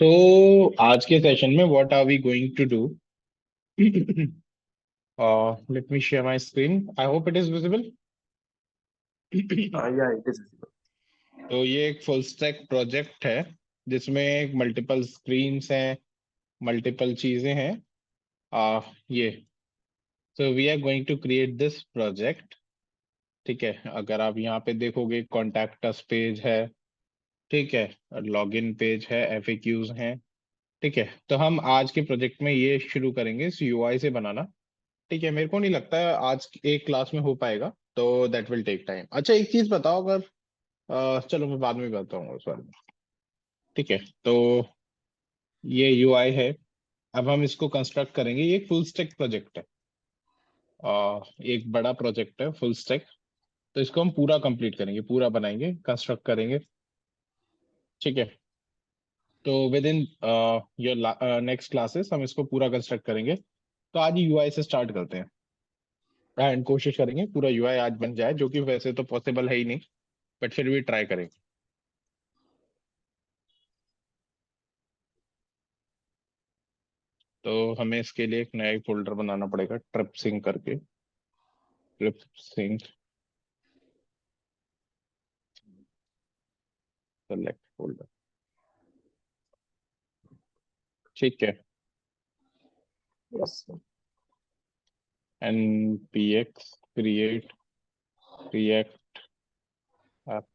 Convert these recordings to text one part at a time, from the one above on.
तो आज के सेशन में what are we going to do? Let me share my screen. I hope it is visible. Yeah, it is visible. तो ये एक फुल स्टैक प्रोजेक्ट है जिसमें मल्टीपल स्क्रीन्स हैं, मल्टीपल चीजें हैं। ये so we are going to create this project. ठीक है, अगर आप यहाँ पे देखोगे कॉन्टैक्ट अस पेज है, ठीक है, लॉगिन पेज है, एफएक्यूज हैं। ठीक है, तो हम आज के प्रोजेक्ट में ये शुरू करेंगे इस यूआई से बनाना। ठीक है, मेरे को नहीं लगता है आज एक क्लास में हो पाएगा, तो दैट विल टेक टाइम। अच्छा, एक चीज बताओ, अगर चलो मैं बाद में बताऊंगा उस बारे में। ठीक है, तो ये यूआई है। अब हम इसको कंस्ट्रक्ट करेंगे। ये एक फुल स्टैक प्रोजेक्ट है, एक बड़ा प्रोजेक्ट है फुल स्टैक। तो इसको हम पूरा कंप्लीट करेंगे, पूरा बनाएंगे, कंस्ट्रक्ट करेंगे। ठीक है, तो with in your next classes हम इसको पूरा कंस्ट्रक्ट करेंगे। तो आज यूआई से स्टार्ट करते हैं एंड कोशिश करेंगे पूरा यूआई आज बन जाए, जो कि वैसे तो पॉसिबल है ही नहीं, बट फिर भी ट्राई करेंगे। तो हमें इसके लिए एक नया फोल्डर बनाना पड़ेगा, ट्रिप सिंक करके। Trip sync select folder. ठीक है, Yes. npx create react app।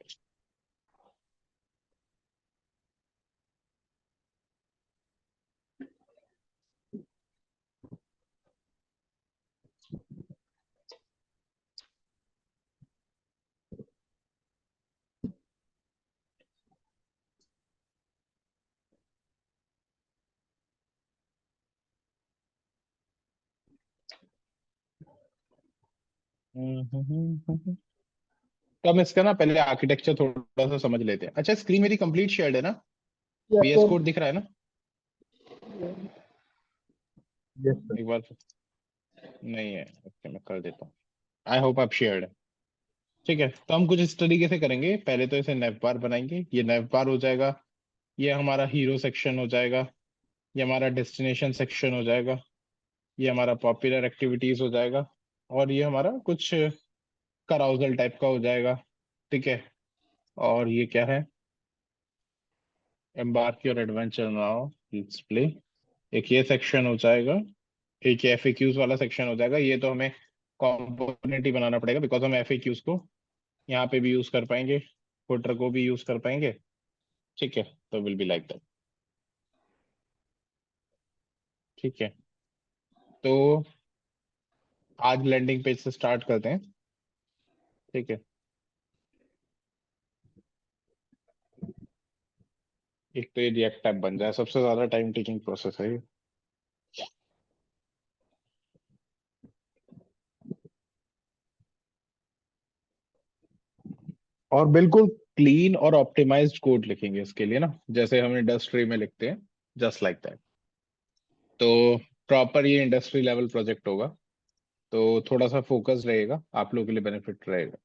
तो हम इसका ना पहले आर्किटेक्चर थोड़ा सा समझ लेते हैं। अच्छा, स्क्रीन मेरी कंप्लीट शेयर्ड है ना? Yes, VS sir. कोड दिख रहा है ना? Yes, sir. एक बार नहीं है, ओके मैं कर देता हूँ। आई होप आप शेयर्ड है। ठीक है, तो हम कुछ इस तरीके से करेंगे। पहले तो इसे नेव बार बनाएंगे, ये नेव बार हो जाएगा। ये हमारा हीरो सेक्शन हो जाएगा। ये हमारा डेस्टिनेशन सेक्शन हो जाएगा। ये हमारा पॉपुलर एक्टिविटीज हो जाएगा। और ये हमारा कुछ कराउजल टाइप का हो जाएगा। ठीक है, और ये क्या है? Embark your adventure now, let's play. एक ये सेक्शन हो जाएगा। एक एफएक्यूज वाला सेक्शन हो जाएगा। ये तो हमें कॉम्पोनेंट ही बनाना पड़ेगा, बिकॉज हम एफएक्यूज को यहाँ पे भी यूज कर पाएंगे, फुटर को भी यूज कर पाएंगे। ठीक है, तो विल बी लाइक दैट। ठीक है, तो आज लैंडिंग पेज से स्टार्ट करते हैं। ठीक है, एक तो ये रिएक्ट ऐप बन जाए, सबसे ज्यादा टाइम टेकिंग प्रोसेस है ये। और बिल्कुल क्लीन और ऑप्टिमाइज्ड कोड लिखेंगे इसके लिए ना, जैसे हम इंडस्ट्री में लिखते हैं, जस्ट लाइक दैट। तो प्रॉपर ये इंडस्ट्री लेवल प्रोजेक्ट होगा, तो थोड़ा सा फोकस रहेगा, आप लोगों के लिए बेनिफिट रहेगा।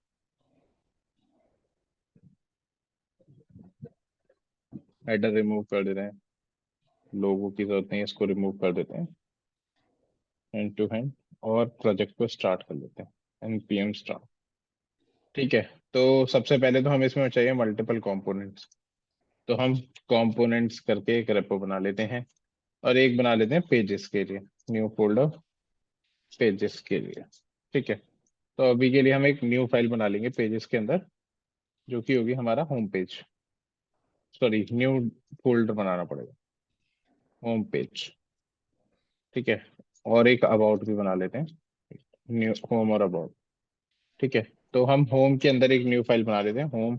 हेडर रिमूव कर देते हैं, लोगों की जरूरत नहीं है, इसको रिमूव कर देते हैं हैंड टू हैंड। और प्रोजेक्ट को स्टार्ट कर लेते हैं, npm स्टार्ट। ठीक है, तो सबसे पहले तो हमें इसमें चाहिए मल्टीपल कंपोनेंट्स। तो हम कंपोनेंट्स करके एक रेपो बना लेते हैं, और एक बना लेते हैं पेजेस के लिए, न्यू फोल्डर पेजेस के लिए। ठीक है, तो अभी के लिए हम एक न्यू फाइल बना लेंगे पेजेस के अंदर, जो कि होगी हमारा home page. Sorry, new folder बनाना पड़ेगा, होम पेज। ठीक है, और एक अबाउट भी बना लेते हैं, न्यू होम और अबाउट। ठीक है, तो हम होम के अंदर एक न्यू फाइल बना लेते हैं, home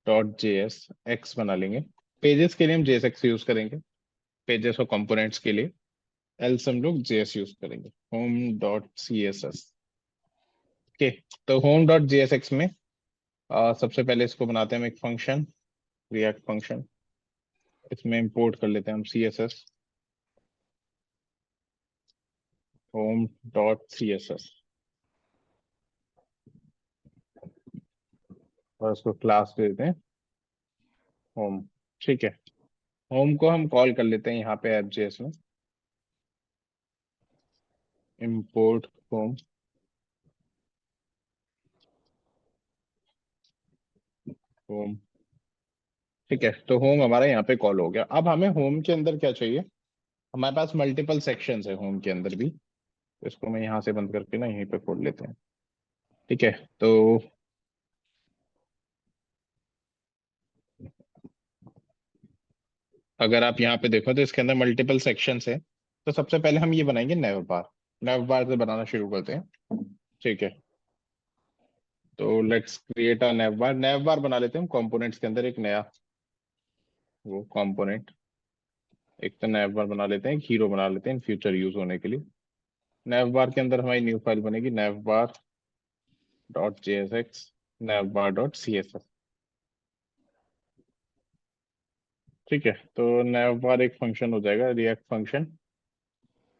dot J S x बना लेंगे। पेजेस के लिए हम JSX यूज करेंगे, पेजेस और कंपोनेंट्स के लिए एल्स हम लोग JS यूज करेंगे, होम डॉट CSS। ओके, तो होम डॉट JSX में सबसे पहले इसको बनाते हैं हम एक फंक्शन, रिएक्ट फंक्शन। इसमें इंपोर्ट कर लेते हैं हम CSS, होम डॉट CSS, और उसको क्लास दे देते हैं होम। ठीक है, होम को हम कॉल कर लेते हैं यहाँ पे एफ में, इंपोर्ट होम, होम। ठीक है, तो होम हमारा यहाँ पे कॉल हो गया। अब हमें होम के अंदर क्या चाहिए, हमारे पास मल्टीपल सेक्शंस है होम के अंदर भी। तो इसको मैं यहाँ से बंद करके ना यहीं पे खोल लेते हैं। ठीक है, तो अगर आप यहाँ पे देखो तो इसके अंदर मल्टीपल सेक्शंस है। तो सबसे पहले हम ये बनाएंगे नेव बार। नेव बार से बनाना शुरू करते हैं। ठीक है, तो लेट्स क्रिएट अ नेव बार। नेव बार बना लेते हैं हम कंपोनेंट्स के अंदर एक नया वो कंपोनेंट। एक तो नेव बार बना लेते हैं, एक हीरो बना लेते हैं इन फ्यूचर यूज होने के लिए। नेव बार के अंदर हमारी न्यू फाइल बनेगी नेव बार डॉट JSX, नेव बार डॉट CSS। ठीक है, तो नेव बार एक फंक्शन हो जाएगा, रिएक्ट फंक्शन।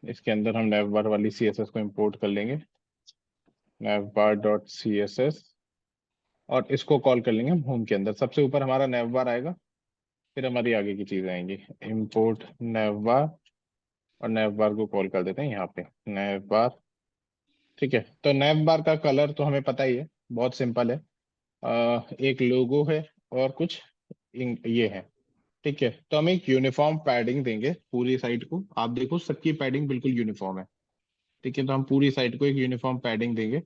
इसके अंदर हम नेव बार वाली CSS को इंपोर्ट कर लेंगे, नेव बार डॉट CSS। और इसको कॉल कर लेंगे हम होम के अंदर। सबसे ऊपर हमारा नेव बार आएगा, फिर हमारी आगे की चीजें आएंगी। इंपोर्ट नेव बार, और नेव बार को कॉल कर देते हैं यहाँ पे नेव बार। ठीक है, तो नेव बार का कलर तो हमें पता ही है, बहुत सिंपल है। एक लोगो है और कुछ ये है। ठीक है, तो हम एक यूनिफॉर्म पैडिंग देंगे पूरी साइट को। आप देखो सबकी पैडिंग बिल्कुल यूनिफॉर्म है। ठीक है, तो हम पूरी साइट को एक यूनिफॉर्म पैडिंग देंगे,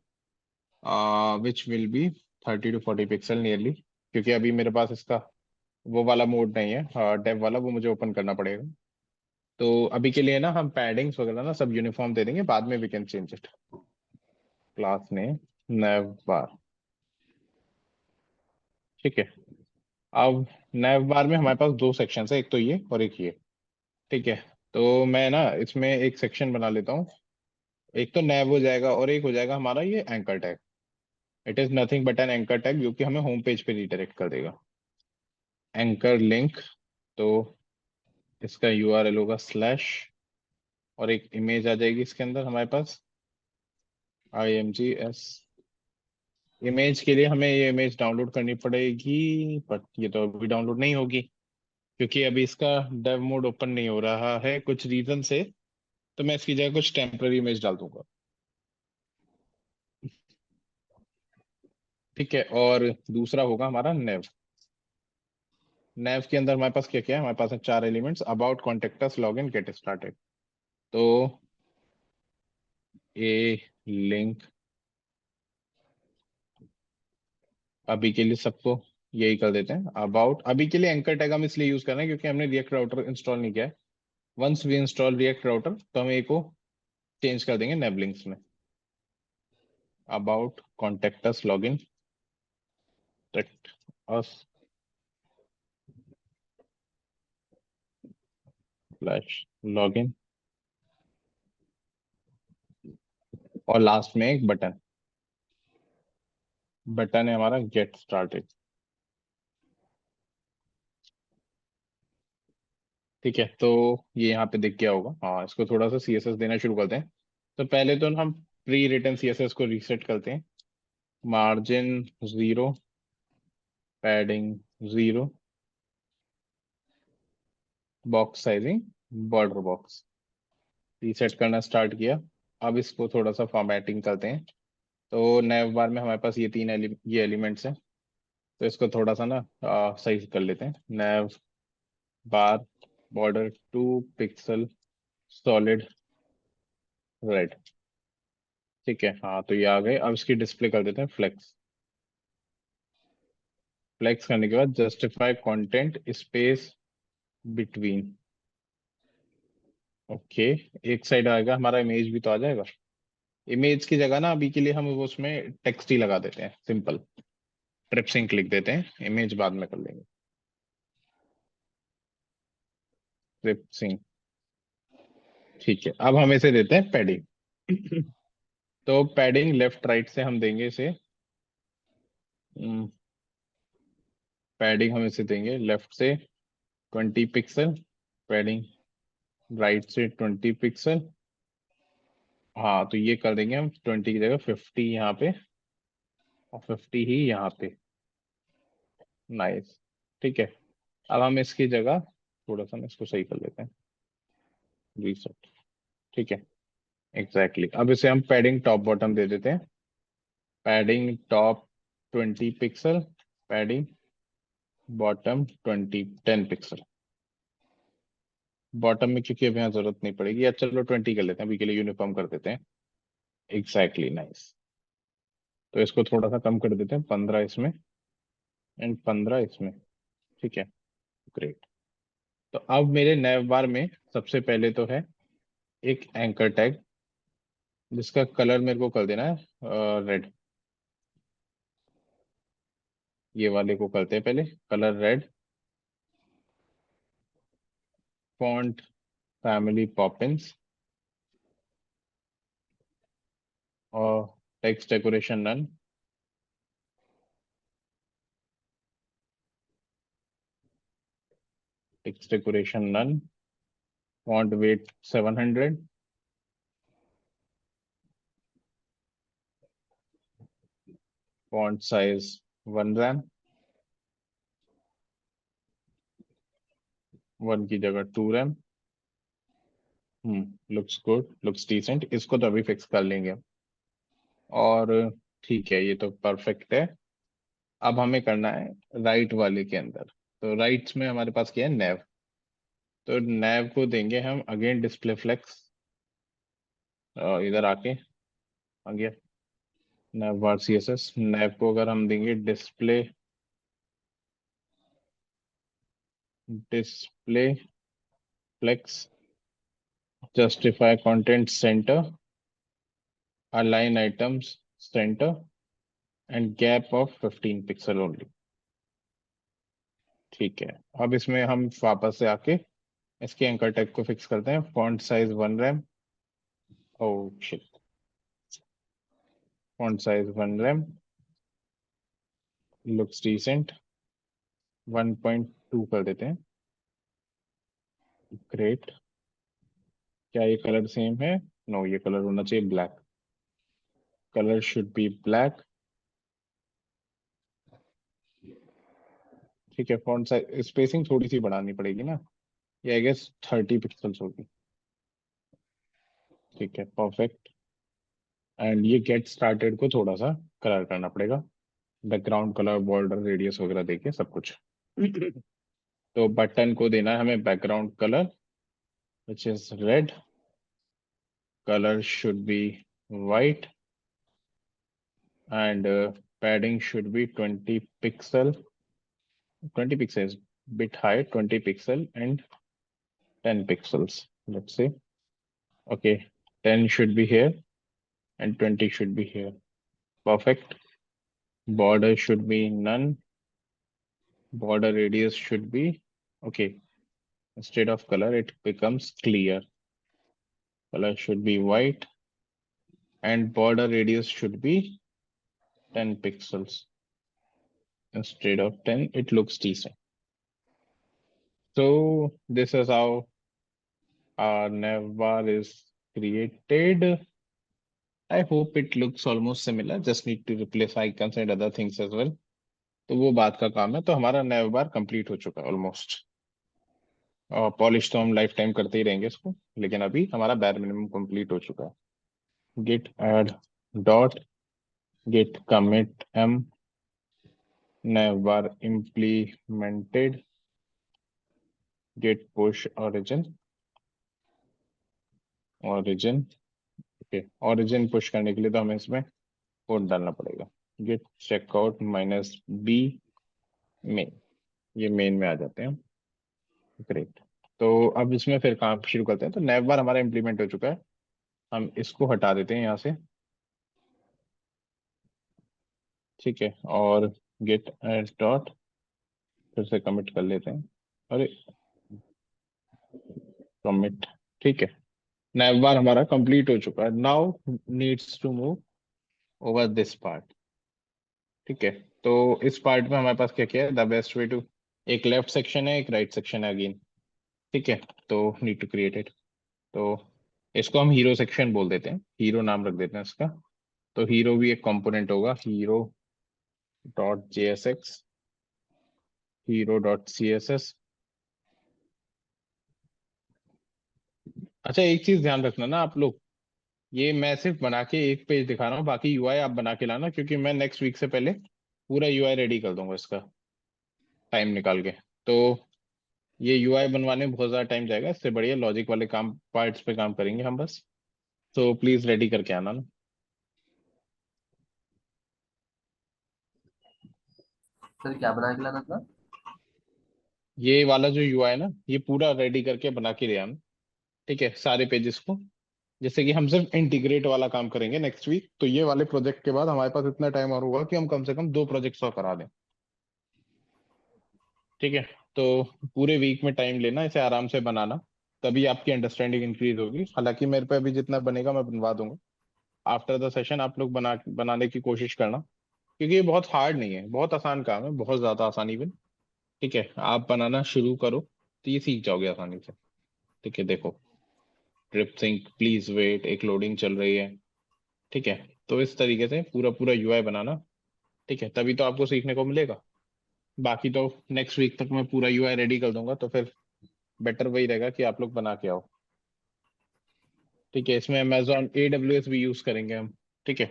which will be 30 to 40 pixel nearly. क्योंकि अभी मेरे पास इसका वो वाला मोड नहीं है, डेव वाला, वो मुझे ओपन करना पड़ेगा। तो अभी के लिए ना हम पैडिंग्स वगैरह ना सब यूनिफॉर्म दे देंगे, बाद में we can change it. Class ने नेव बार। ठीक है, अब नेव बार में हमारे पास दो सेक्शन है, एक तो ये और एक ये। ठीक है, तो मैं ना इसमें एक सेक्शन बना लेता हूँ। एक तो नेव हो जाएगा और एक हो जाएगा हमारा ये anchor tag. It is nothing but an anchor tag, जो कि हमें होम पेज पे रिडायरेक्ट कर देगा। एंकर लिंक, तो इसका URL होगा स्लैश, और एक इमेज आ जाएगी इसके अंदर हमारे पास IMGS। इमेज के लिए हमें ये इमेज डाउनलोड करनी पड़ेगी, बट ये तो अभी डाउनलोड नहीं होगी क्योंकि अभी इसका डेव मोड ओपन नहीं हो रहा है कुछ रीजन से। तो मैं इसकी जगह कुछ टेम्पररी इमेज डाल दूंगा। ठीक है, और दूसरा होगा हमारा नेव। नेव के अंदर हमारे पास क्या क्या है, हमारे पास है चार elements, about, contact us, log in, get started. तो ए लिंक अभी के लिए सबको यही कर देते हैं। अबाउट अभी के लिए एंकर टैग हम इसलिए यूज कर रहे हैं क्योंकि हमने रिएक्ट राउटर इंस्टॉल नहीं किया है। Once we install React router तो हम ए को चेंज कर देंगे नेव लिंक्स में। About, contact us, log in, contact us slash log in, और लास्ट में एक बटन। बटन है हमारा गेट स्टार्टेड। ठीक है, तो ये यहाँ पे दिख गया होगा। हाँ, इसको थोड़ा सा CSS देना शुरू करते हैं। तो पहले तो हम प्री रिटर्न CSS को रीसेट करते हैं। Margin 0, padding 0, box sizing border box. Reset करना स्टार्ट किया। अब इसको थोड़ा सा फॉर्मेटिंग करते हैं। तो नैव बार में हमारे पास ये तीन ये एलिमेंट्स हैं। तो इसको थोड़ा सा ना सही कर लेते हैं। नैव बार बॉर्डर 2 पिक्सल सॉलिड रेड। ठीक है, हाँ, तो ये आ गए। अब इसकी डिस्प्ले कर देते हैं फ्लेक्स। फ्लेक्स करने के बाद justify content space between. Okay, एक साइड आएगा हमारा, इमेज भी तो आ जाएगा। इमेज की जगह ना अभी के लिए हम वो उसमें टेक्स्ट ही लगा देते हैं, सिंपल ट्रिप सिंक लिख देते हैं, इमेज बाद में कर लेंगे। Trip sync. ठीक है, अब हम इसे देते हैं पैडिंग। तो पैडिंग लेफ्ट राइट से हम देंगे इसे। पैडिंग हम इसे देंगे लेफ्ट से 20 पिक्सल, पैडिंग राइट से 20 पिक्सल। हाँ, तो ये कर देंगे हम 20 की जगह 50 यहाँ पे, और 50 ही यहाँ पे। नाइस। ठीक है, अब हम इसकी जगह थोड़ा सा ना इसको सही कर लेते हैं, रीसेट। ठीक है, एग्जैक्टली अब इसे हम पैडिंग टॉप बॉटम दे देते हैं। Padding top 20 pixel, padding bottom 10 pixel. Bottom में क्योंकि अभी यहाँ जरूरत नहीं पड़ेगी, या चलो 20 कर लेते हैं अभी के लिए, यूनिफॉर्म कर देते हैं। Exactly, nice. तो इसको थोड़ा सा कम कर देते हैं, 15 इसमें एंड 15 इसमें। ठीक है, ग्रेट। तो अब मेरे नैव बार में सबसे पहले तो है एक एंकर टैग, जिसका कलर मेरे को कर देना है रेड। ये वाले को करते हैं पहले, colour red. Font family Poppins, और text decoration none. Text decoration none. Font weight 700। Font size 1 rem, 1 की जगह 2 rem. Looks good, looks decent. इसको तो अभी फिक्स कर लेंगे हम। और ठीक है, ये तो परफेक्ट है। अब हमें करना है राइट वाले के अंदर। तो राइट्स में हमारे पास क्या है, नैव। तो नैव को देंगे हम अगेन डिस्प्ले फ्लेक्स, इधर आके आ गया नैव बार CSS। नैव को अगर हम देंगे display flex, justify content center, align items center and gap of 15 pixel only. ठीक है, अब इसमें हम वापस से आके इसके एंकर टैग को फिक्स करते हैं। Font size 1 rem. Oh shit, font size 1 rem, looks decent. 1.2 कर देते हैं, ग्रेट। क्या ये कलर सेम है? नो, ये कलर होना चाहिए black. Colour should be black. ठीक है, फॉन्ट साइज स्पेसिंग थोड़ी सी बढ़ानी पड़ेगी ना, ये आई गेस 30 पिक्सल्स होगी। ठीक है, परफेक्ट। एंड ये गेट स्टार्टेड को थोड़ा सा कलर करना पड़ेगा, बैकग्राउंड कलर, बॉर्डर रेडियस वगैरह देके सब कुछ। तो बटन को देना है हमें background colour which is red. Colour should be white and padding should be 20 pixel. 20 pixels bit high, 20 pixel and 10 pixels, let's say. Okay, 10 should be here and 20 should be here. Perfect. Border should be none. Border radius should be okay. Instead of color it becomes clear. Color should be white and border radius should be 10 pixels. Instead of 10, it looks decent. So this is how our navbar is created. I hope it looks almost similar. Just need to replace icons and other things as well. तो वो बात का काम है। तो हमारा navbar complete हो चुका है ऑलमोस्ट। और पॉलिश तो हम लाइफ टाइम करते ही रहेंगे इसको, लेकिन अभी हमारा बैर मिनिमम कंप्लीट हो चुका है। git add dot git commit m navbar implemented git push origin। Okay, origin push करने के लिए तो हमें इसमें कोड डालना पड़ेगा, git checkout -b main। ये मेन में आ जाते हैं। ग्रेट। तो अब इसमें फिर काम शुरू करते हैं। तो navbar हमारा इंप्लीमेंट हो चुका है, हम इसको हटा देते हैं यहाँ से। ठीक है, और git add dot फिर से कमिट कर लेते हैं। अरे कमिट, ठीक है। navbar हमारा कंप्लीट हो चुका है। Now needs to move over this part. ठीक है, तो इस पार्ट में हमारे पास क्या क्या है, द बेस्ट वे टू, एक लेफ्ट सेक्शन है, एक राइट सेक्शन है अगेन। ठीक है, तो नीड टू क्रिएट इट। तो इसको हम हीरो सेक्शन बोल देते हैं, हीरो नाम रख देते हैं इसका। तो हीरो भी एक कंपोनेंट होगा, hero dot JSX, hero dot CSS, अच्छा, एक चीज ध्यान रखना ना आप लोग, ये मैं सिर्फ बना के एक पेज दिखा रहा हूँ, बाकी यूआई आप बना के लाना, क्योंकि मैं नेक्स्ट वीक से पहले पूरा यूआई रेडी कर दूंगा इसका, टाइम निकाल के। तो ये यूआई बनवाने में बहुत ज्यादा टाइम जाएगा, इससे बढ़िया लॉजिक वाले काम, पार्ट्स पे काम करेंगे हम बस। तो प्लीज रेडी करके आना ना। सर क्या बना के लाना था? ये वाला जो यूआई है ना, ये पूरा रेडी करके बना के ले आना। ठीक है, सारे पेजेस को। जैसे कि हम सिर्फ इंटीग्रेट वाला काम करेंगे नेक्स्ट वीक, तो ये वाले प्रोजेक्ट के बाद हमारे पास इतना टाइम और होगा कि हम कम से कम 2 प्रोजेक्ट्स और करा दें। ठीक है। तो पूरे वीक में टाइम लेना, इसे आराम से बनाना, तभी आपकी अंडरस्टैंडिंग इंक्रीज होगी। हालांकि मेरे पे अभी जितना बनेगा मैं बनवा दूंगा। आफ्टर द सेशन आप लोग बनाने की कोशिश करना, क्योंकि ये बहुत हार्ड नहीं है, बहुत आसान काम है, बहुत ज्यादा आसान इवन। ठीक है, आप बनाना शुरू करो तो ये सीख जाओगे आसानी से। ठीक है, देखो, ट्रिप सिंक प्लीज वेट, एक लोडिंग चल रही है। ठीक है, तो इस तरीके से पूरा पूरा यूआई बनाना। ठीक है, तभी तो आपको सीखने को मिलेगा। बाकी तो नेक्स्ट वीक तक मैं पूरा यूआई रेडी कर दूंगा, तो फिर बेटर वही रहेगा कि आप लोग बना के आओ। ठीक है, इसमें अमेजोन AWS भी यूज करेंगे हम। ठीक है,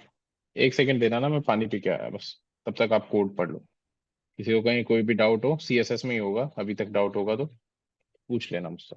एक सेकंड देना ना, मैं पानी पी के आया बस, तब तक आप कोड पढ़ लो। किसी को कहीं कोई भी डाउट हो, CSS में ही होगा अभी तक, डाउट होगा तो पूछ लेना मुझसे।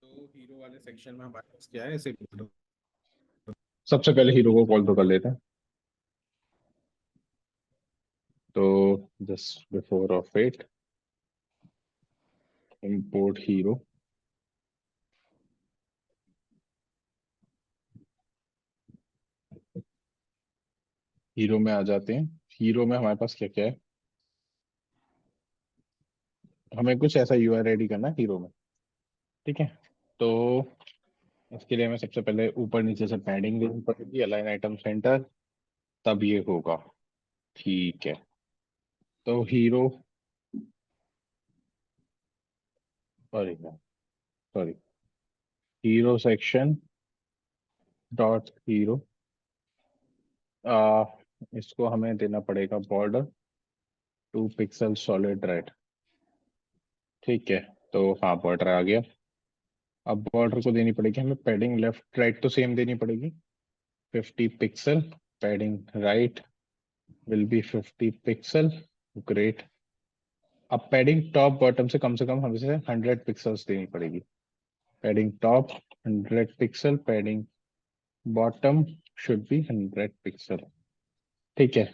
तो हीरो वाले सेक्शन में हमारे पास क्या है, इसे सबसे पहले हीरो को कॉल तो कर लेते हैं। तो just before of it, import hero. Hero में आ जाते हैं। हीरो में हमारे पास क्या क्या है, हमें कुछ ऐसा यूआई रेडी करना है हीरो में। ठीक है, तो इसके लिए हमें सबसे पहले ऊपर नीचे से पैडिंग देनी पड़ेगी, अलाइन आइटम सेंटर, तब ये होगा। ठीक है, तो hero, sorry sorry, hero section dot hero, ah, इसको हमें देना पड़ेगा बॉर्डर 2 पिक्सल सॉलिड रेड। ठीक है, तो हाँ, बॉर्डर आ गया। अब बॉर्डर को देनी पड़ेगी हमें पैडिंग लेफ्ट राइट तो सेम देनी पड़ेगी, 50 pixel. Padding right will be 50 pixel. Great. अब पैडिंग टॉप बॉटम से कम हमें 100 पिक्सल्स देनी पड़ेगी। Padding top 100 pixel, padding bottom should be 100 pixel. ठीक है,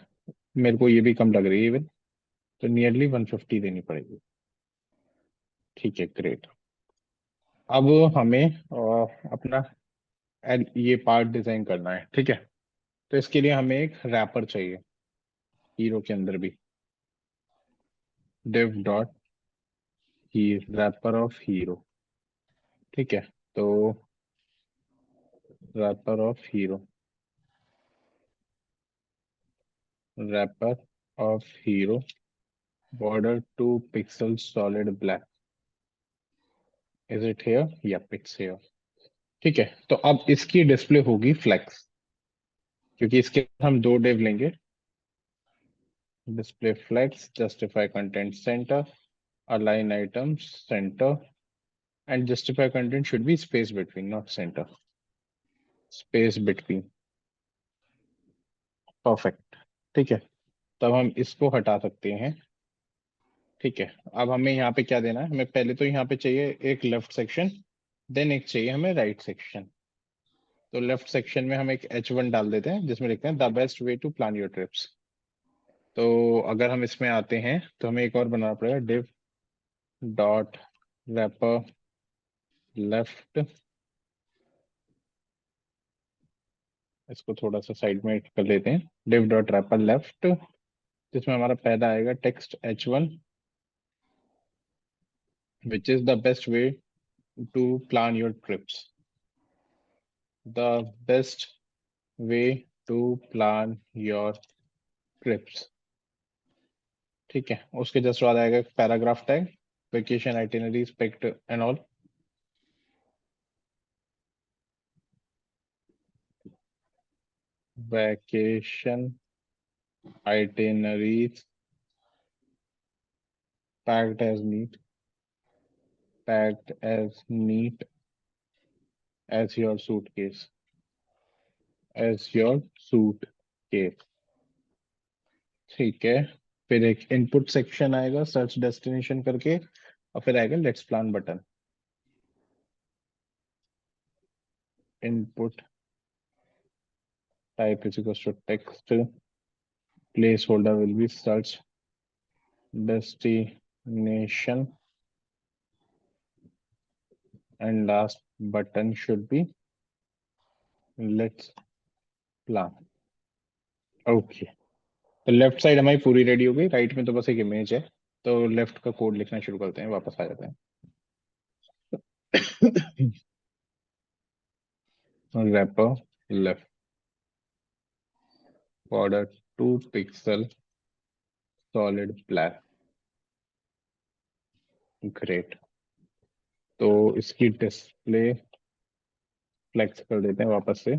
मेरे को ये भी कम लग रही है इवन, तो नियरली 150 देनी पड़ेगी। ठीक है, ग्रेट। अब हमें अपना ये पार्ट डिजाइन करना है। ठीक है, तो इसके लिए हमें एक रैपर चाहिए हीरो के अंदर भी, div डॉट ही रैपर ऑफ हीरो। ठीक है, तो wrapper of hero, wrapper of hero, border 2 pixel solid black. Is it here? या इट्स हेयर। ठीक है, तो अब इसकी डिस्प्ले होगी फ्लेक्स, क्योंकि इसके हम 2 div लेंगे। Display flex, justify content center, align items center, and justify content should be space between, not center, space between। Perfect. ठीक है, तब हम इसको हटा सकते हैं। ठीक है, अब हमें यहाँ पे क्या देना है, हमें पहले तो यहाँ पे चाहिए एक लेफ्ट सेक्शन, देन एक चाहिए हमें राइट सेक्शन। तो लेफ्ट सेक्शन में हम एक H1 डाल देते हैं, जिसमें लिखते हैं the best way to plan your trips. तो अगर हम इसमें आते हैं तो हमें एक और बनाना पड़ेगा, div डॉट रैपर लेफ्ट। इसको थोड़ा सा साइड में कर लेते हैं, div डॉट रैपर लेफ्ट, जिसमें हमारा पहला आएगा text h1, which is the best way to plan your trips. The best way to plan your trips. ठीक है, उसके जस्ट बाद आएगा paragraph tag, vacation itineraries picked and all. Vacation itineraries packed as neat, packed as neat as your suitcase, as your suitcase। ठीक है, फिर एक input section आएगा सर्च डेस्टिनेशन करके, और फिर आएगा let's plan button. Input type is equal to text, placeholder will be search destination, and last button should be let's plan। Okay, तो लेफ्ट साइड हमारी पूरी रेडी हो गई, राइट में तो बस एक इमेज है। तो लेफ्ट का कोड लिखना शुरू करते हैं, वापस आ जाते हैं। Wrapper left, border 2 pixel, solid black. Great, तो इसकी डिस्प्ले फ्लेक्स कर देते हैं वापस से।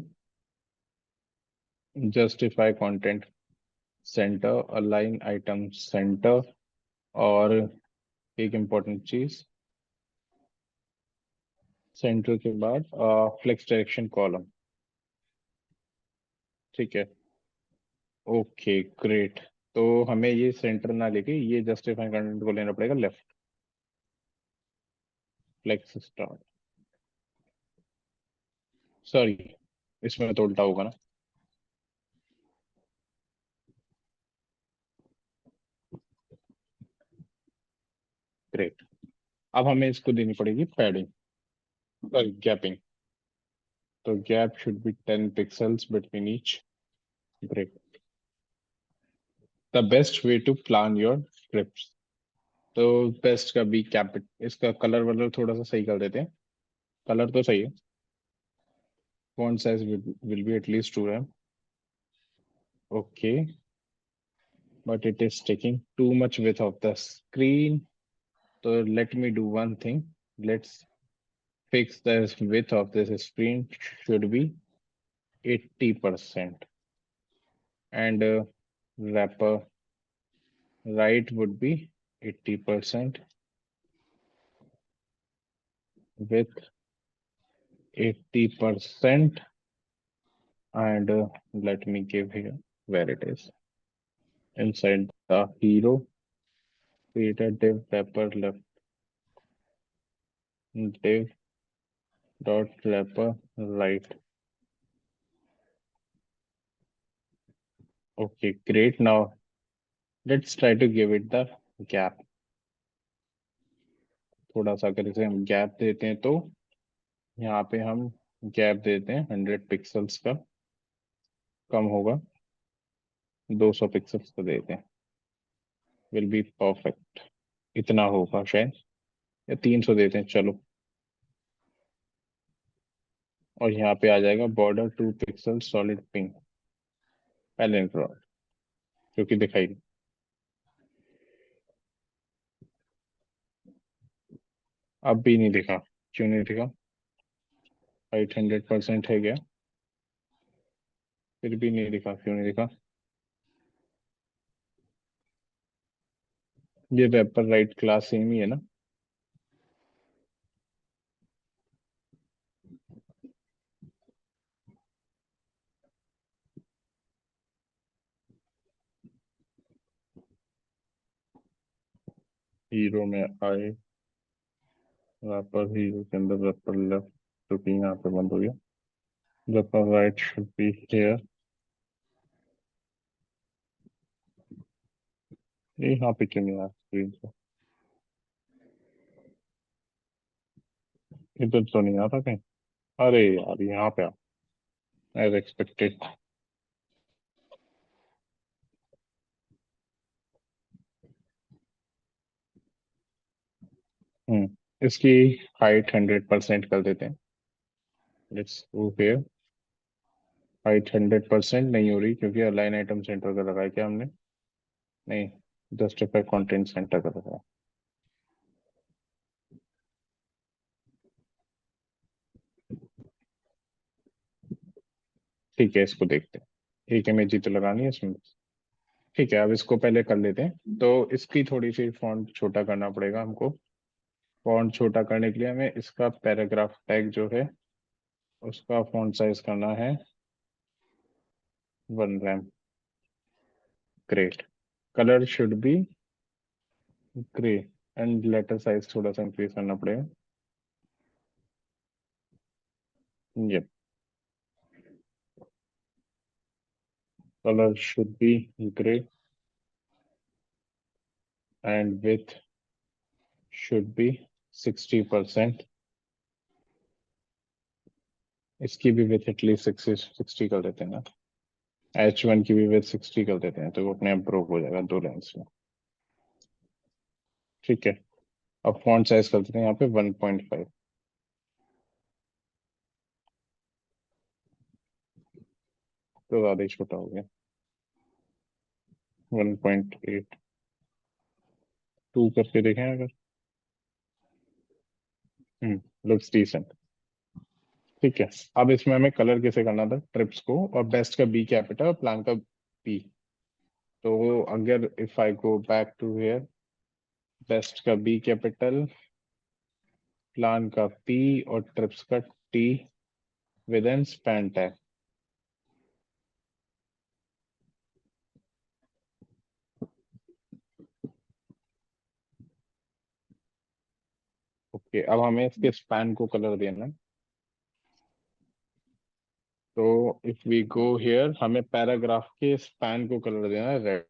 Justify content center, align item center, और एक इम्पॉर्टेंट चीज, सेंटर के बाद फ्लेक्स डायरेक्शन कॉलम। ठीक है, ओके ग्रेट। तो हमें ये सेंटर ना लेके ये जस्टिफाई कंटेंट को लेना पड़ेगा लेफ्ट, फ्लेक्स स्टार्ट। सॉरी, इसमें तो उल्टा होगा ना। ग्रेट, अब हमें इसको देनी पड़ेगी पैडिंग, सॉरी गैपिंग। तो gap should be 10 pixels between each. Great, the best way to plan your trips. तो बेस्ट का बी कैपिट, इसका कलर वलर थोड़ा सा सही कर देते हैं। कलर तो सही है, font size will be at least 2 है। Okay, but it is taking too much width of the screen. So let me do one thing. Let's fix the width of this screen should be 80%, and wrapper right would be 80% with 80%, and let me give here where it is inside the hero, create a div wrapper left, div dot wrapper right. Okay, great. Now let's try to give it the gap। थोड़ा सा अगर इसे हम gap देते हैं तो यहाँ पे हम गैप देते हैं 100 पिक्सल्स का, कम होगा 200 पिक्सल्स का देते हैं, विल बी परफेक्ट। इतना होगा शायद, या 300 देते हैं चलो। और यहाँ पे आ जाएगा बॉर्डर 2 पिक्सल सॉलिड पिंक, पहले क्योंकि दिखाई नहीं। अब भी नहीं दिखा, क्यों नहीं दिखा? हाइट 100% है क्या? फिर भी नहीं दिखा, क्यों नहीं दिखा? ये वेपर राइट क्लास सेम ही है ना? हीरो में आए, रैपर हीरो के अंदर रैपर लेफ्ट, जो कि यहाँ पे बंद हो गया। Wrapper right should be here, ये यहाँ पे क्यों नहीं आ स्क्रीन पे? इधर तो नहीं आ रहा कहीं। अरे यार यहाँ पे एज एक्सपेक्टेड। इसकी हाइट 100% कर देते हैं। Let's go here. हाइट 100% नहीं हो रही क्योंकि अलाइन आइटम सेंटर का लगाया क्या हमने? नहीं, जस्टिफाई कंटेंट सेंटर का लगाया। ठीक है, इसको देखते हैं। एक इमेज ही तो लगानी है इसमें। ठीक है, अब इसको पहले कर लेते हैं। तो इसकी थोड़ी सी फॉन्ट छोटा करना पड़ेगा हमको। फॉन्ट छोटा करने के लिए हमें इसका पैराग्राफ टैग जो है उसका फॉन्ट साइज करना है 1 RAM. Great. Colour should B grey. And later size थोड़ा सा इंक्रीज करना पड़ेगा। ये colour should B grey and with should be 60%। इसकी भी विथ एटलीस्ट 60 कर देते हैं ना। H1 की भी विथ 60 कर देते हैं तो वो अपने आप ब्रोक हो जाएगा 2 लाइन्स में। ठीक है, अब फॉन्ट साइज कर देते हैं यहाँ पे 1.5। तो ज्यादा ही छोटा हो गया। 1.8। 2 करके देखें अगर। Looks decent. ठीक है, अब इसमें हमें कलर कैसे करना था? ट्रिप्स को, और बेस्ट का बी कैपिटल और प्लान का पी। तो अगर if I go back to here, best का बी कैपिटल, प्लान का पी और ट्रिप्स का T with an span tag. Okay, अब हमें इसके स्पैन को कलर देना है। तो इफ वी गो हियर, हमें पैराग्राफ के स्पैन को कलर देना है red.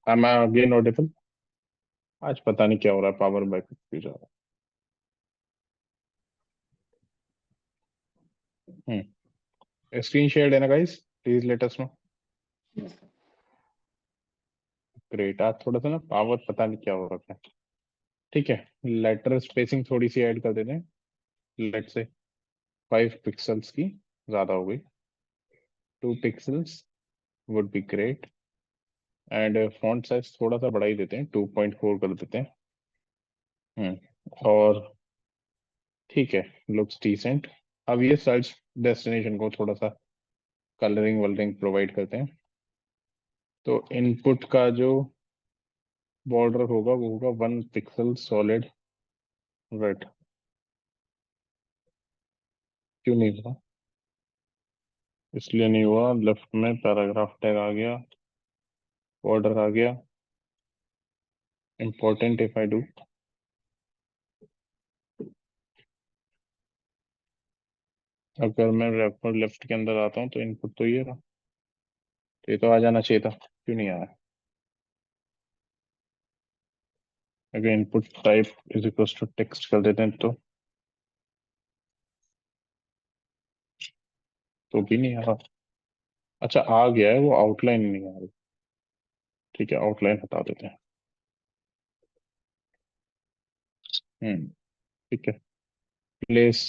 am I again audible? आज पता नहीं क्या हो रहा है, पावर बैकअप भी जा रहा है। स्क्रीन शेयर है ना guys? Please let us know. Great. आज थोड़ा सा ना पावर पता नहीं क्या हो रहा है। ठीक है, लेटर स्पेसिंग थोड़ी सी ऐड कर देते हैं। लेट से 5 पिक्सल्स की ज्यादा हो गई। 2 pixels would be great. And font size थोड़ा सा बढ़ा ही देते हैं, 2.4 कर देते हैं। और ठीक है, लुक्स डिसेंट। अब ये सर्च डेस्टिनेशन को थोड़ा सा कलरिंग वलरिंग प्रोवाइड करते हैं। तो इनपुट का जो बॉर्डर होगा वो होगा 1 पिक्सल सॉलिड रेड। क्यों नहीं हुआ? इसलिए नहीं हुआ, लेफ्ट में पैराग्राफ टैग आ गया, बॉर्डर आ गया। इम्पोर्टेंट इफ आई डू, अगर मैं रेफर लेफ्ट के अंदर आता हूँ तो इनपुट तो ये रहा। तो ये तो आ जाना चाहिए था, क्यों नहीं आया? अगर input type is equal to text कर देते हैं तो भी नहीं आ रहा। अच्छा आ गया है, वो आउटलाइन नहीं आ रही। ठीक है, आउटलाइन हटा देते हैं। ठीक है। Place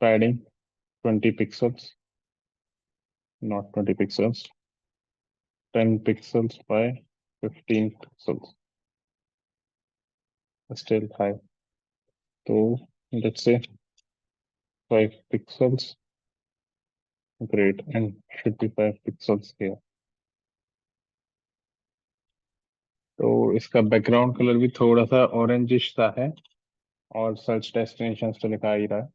padding 20 pixels, not 20 pixels, 10 pixels by 15 pixels, still high. तो let's say 5 pixels, great, and should be 5 pixels here। तो इसका बैकग्राउंड कलर भी थोड़ा सा ऑरेंजिश सा है, और सर्च डेस्टिनेशन तो लिखा ही रहा है,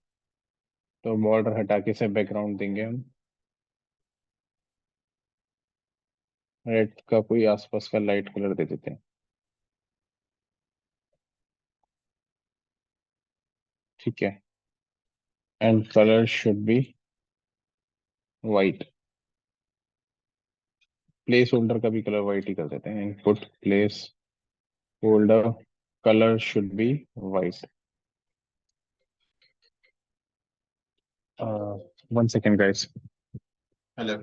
तो बॉर्डर हटा के से बैकग्राउंड देंगे हम। रेड का कोई आसपास का लाइट कलर दे देते हैं। ठीक है, and colour should be white. Place holder का भी कलर वाइट ही कर देते हैं। Input place holder colour should be white. 1 second guys. Hello.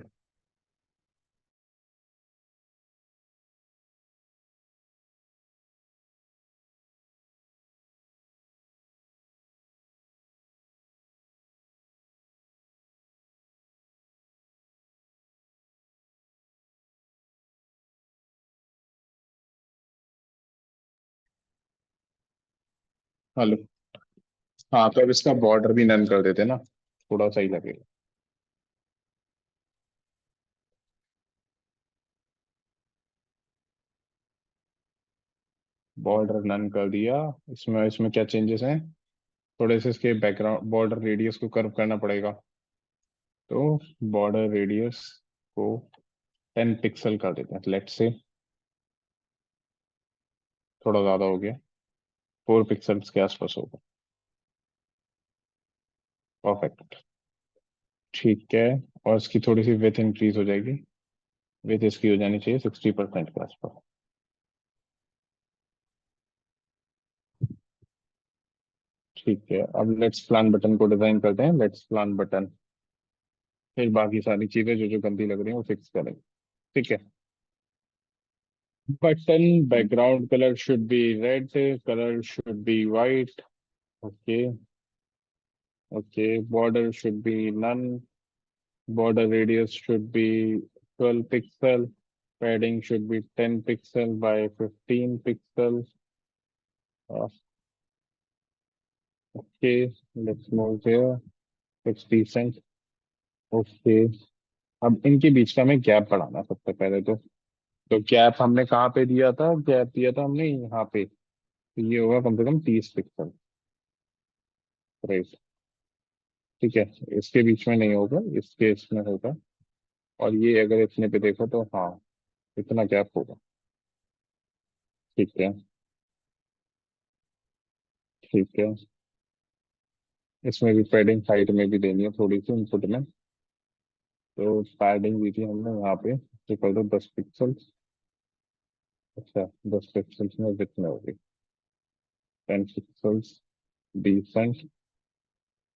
Hello. हाँ, तो अब इसका बॉर्डर भी नन कर देते हैं ना, थोड़ा सही लगेगा। बॉर्डर नन कर दिया। इसमें इसमें क्या चेंजेस हैं? थोड़े से इसके बैकग्राउंड बॉर्डर रेडियस को कर्व करना पड़ेगा। तो बॉर्डर रेडियस को 10 पिक्सल कर देते हैं, लेट से। थोड़ा ज्यादा हो गया, 4 पिक्सल्स के आसपास होगा। परफेक्ट। ठीक है, और इसकी थोड़ी सी विथ इंक्रीज हो जाएगी। विथ इसकी हो जानी चाहिए 60% के आसपास। ठीक है, अब लेट्स प्लान बटन को डिजाइन करते हैं। लेट्स प्लान बटन, फिर बाकी सारी चीजें जो जो गंदी लग रही हैं वो फिक्स करेंगे। ठीक है। Button background colour should be red, colour should be white. Okay. Okay, border should be none, border radius should be 12 pixel, padding should be 10 pixel by 15 pixels. Okay, let's move here. It's decent. Okay, अब इनके बीच का हमें gap बढ़ाना है सबसे पहले तो gap हमने कहाँ पे दिया था? गैप दिया था हमने यहाँ पे, तो ये होगा कम से कम 30 पिक्सल। राइट। ठीक है, इसके बीच में नहीं होगा, इसके इसमें होगा। और ये अगर इतने पे देखो तो हाँ, इतना गैप होगा। ठीक है। ठीक है, इसमें भी पैडिंग हाइट में भी देनी है थोड़ी सी इनपुट में। तो पैडिंग दी थी हमने यहाँ पे, तो कर दो 10 पिक्सल। अच्छा, 10 पिक्सल्स में कितने होगी? 10 पिक्सल्स, डिसेंट।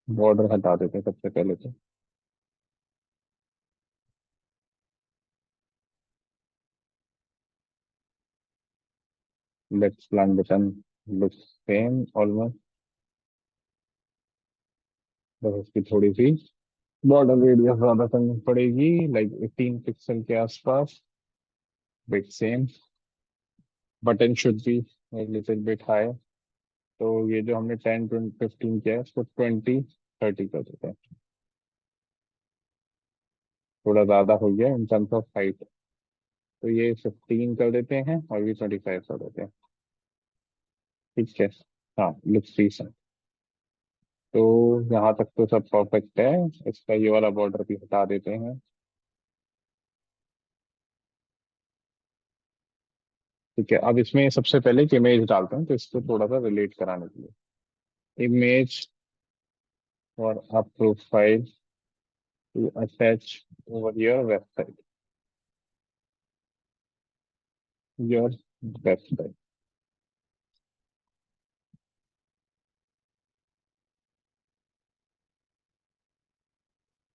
बॉर्डर हटा देते हैं सबसे पहले तो। Let's plan button look same almost, बस उसकी थोड़ी सी बॉर्डर रेडियस ज्यादा करनी पड़ेगी, लाइक 18 पिक्सल के आसपास। Bit same. Button should be little bit high. तो ये जो हमने 10 20 15 किया है उसको 20 30 कर देते हैं। थोड़ा ज्यादा हो गया इन टर्म्स ऑफ हाइट, तो ये 15 कर देते हैं और ये 25 कर देते हैं। ठीक है। हाँ, लुक्स डिसेंट। तो यहाँ तक तो सब परफेक्ट है। इसका ये वाला बॉर्डर भी हटा देते हैं। ठीक है, अब इसमें सबसे पहले एक इमेज डालते हैं, तो इसको थोड़ा सा रिलेट कराने के लिए। इमेज और a profile to attach over your website, your website.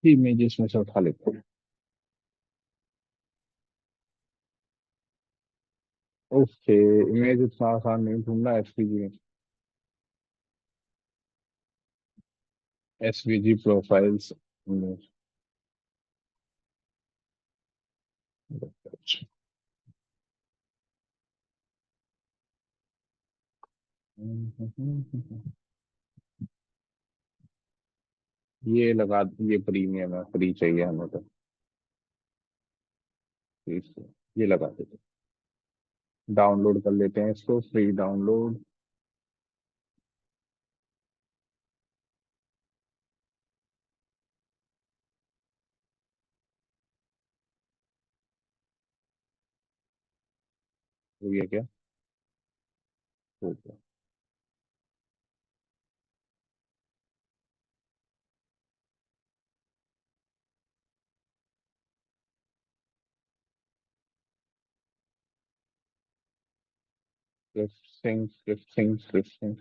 Images में से उठा लेते हैं। ओके, इमेज इतना आसान नहीं ढूंढना एसवीजी में। SVG profiles image. ये लगा, ये प्रीमियम है, फ्री चाहिए हमें तो। ठीक है, ये लगा देते हैं। डाउनलोड कर लेते हैं इसको, फ्री डाउनलोड। तो ये क्या हो गया? Refreshing refreshing refreshing.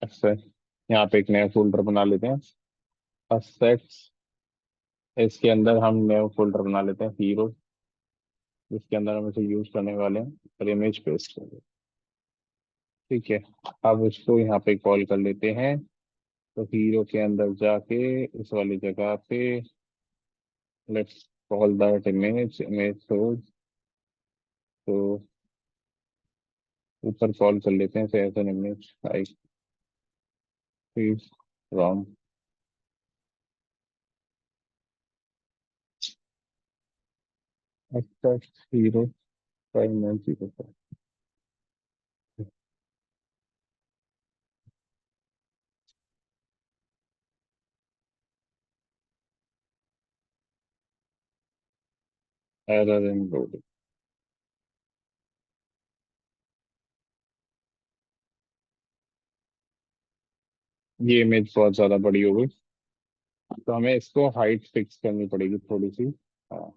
अच्छा, यहाँ पे एक नया फोल्डर बना लेते हैं, असेट्स। इसके अंदर हम नया फोल्डर बना लेते हैं, हीरो, जिसके अंदर हम इसे यूज करने वाले हैं, और इमेज पेस्ट कर देते हैं। ठीक है, अब इसको यहाँ पे कॉल कर लेते हैं। तो हीरो के अंदर जाके इस वाली जगह पे let's call that image, image source. तो ऊपर कॉल कर लेते हैं as an image I from hero 5904। Error in loading. ये इमेज बहुत ज्यादा बड़ी हो गई, तो हमें इसको हाइट फिक्स करनी पड़ेगी थोड़ी सी। हाँ,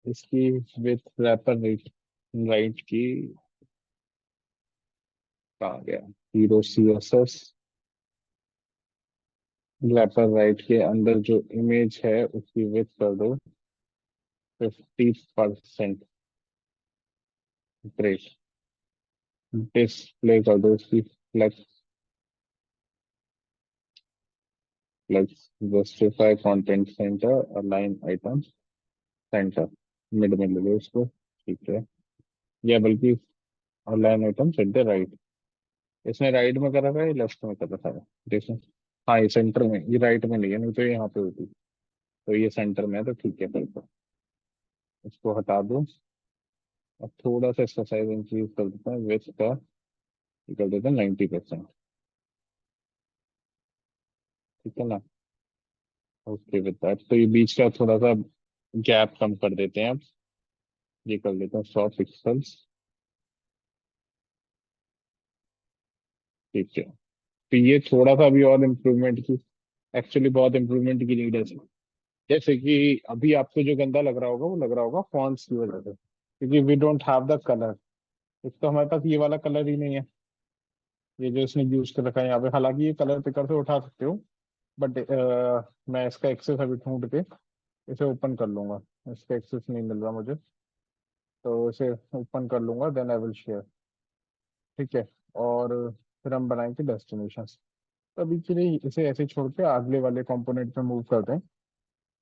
इसकी विथ रैपर राइट, राइट की कहाँ गया? Hero C S S, wrapper right के अंदर जो इमेज है उसकी विथ कर दो 50%। ग्रेट। डिस्प्ले कर दो उसकी flex, flex justify content center, align item center, mid में ले लो इसको। ठीक है, या बल्कि अलाइन आइटम सेंटर राइट। इसने राइट में कर रखा है, लेफ्ट में कर रखा है? देखो, हाँ ये सेंटर में, ये राइट में नहीं है, नहीं तो ये यहाँ पे होती। तो ये सेंटर में है, तो ठीक है, फिर तो इसको हटा दो। अब थोड़ा सा इसका साइज इंक्रीज कर देते हैं, विथ का ये कर देते हैं 90%। ठीक है ना? ओके विद दैट, तो ये बीच का थोड़ा सा गैप कम कर देते हैं अब। ये कर लेते हैं 100 पिक्सल्स। ठीक है, तो ये थोड़ा सा अभी और इम्प्रूवमेंट की, एक्चुअली बहुत इम्प्रूवमेंट की नीड है इसमें। जैसे कि अभी आपको जो गंदा लग रहा होगा वो लग रहा होगा फॉन्ट्स की वजह से, क्योंकि we don't have the colour. एक तो हमारे पास ये वाला कलर ही नहीं है, ये जो इसने यूज कर रखा है यहाँ पे। हालांकि ये कलर पिकर से उठा सकते हो, बट मैं इसका एक्सेस अभी ढूंढ के इसे ओपन कर लूंगा। इसका एक्सेस नहीं मिल रहा मुझे, तो इसे ओपन कर लूंगा, देन आई विल शेयर। ठीक है, और फिर हम बनाएंगे डेस्टिनेशन। तो अभी के लिए इसे ऐसे छोड़ के अगले वाले कंपोनेंट पे मूव करते हैं।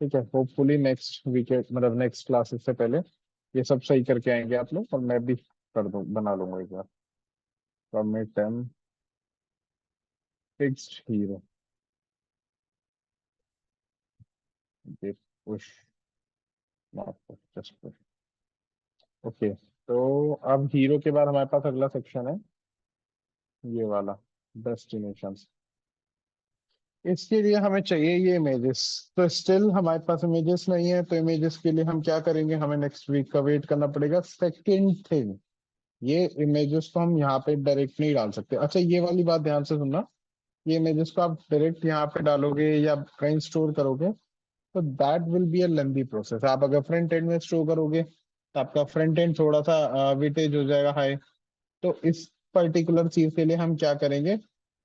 ठीक है, होपफुली नेक्स्ट वीकेंड, मतलब नेक्स्ट क्लासेस से पहले ये सब सही करके आएंगे आप लोग, और मैं भी कर दूँ, बना लूंगा एक बार। Submit M fixed hero, push, just push. Okay, तो अब हीरो के बाद हमारे पास अगला सेक्शन है, ये वाला, डेस्टिनेशन। इसके लिए हमें चाहिए ये इमेजेस। तो स्टिल हमारे पास इमेजेस नहीं है, तो इमेजेस के लिए हम क्या करेंगे, हमें नेक्स्ट वीक का वेट करना पड़ेगा। सेकेंड थिंग, ये इमेजेस को हम यहाँ पे डायरेक्ट नहीं डाल सकते। अच्छा, ये वाली बात ध्यान से सुनना, ये इमेजेस को आप डायरेक्ट यहाँ पे डालोगे या कहीं स्टोर करोगे, तो that will be a lengthy process. आप अगर फ्रंट एंड में स्टोर करोगे तो आपका फ्रंट एंड थोड़ा सा वेटेज हो जाएगा हाई। तो इस पर्टिकुलर चीज के लिए हम क्या करेंगे,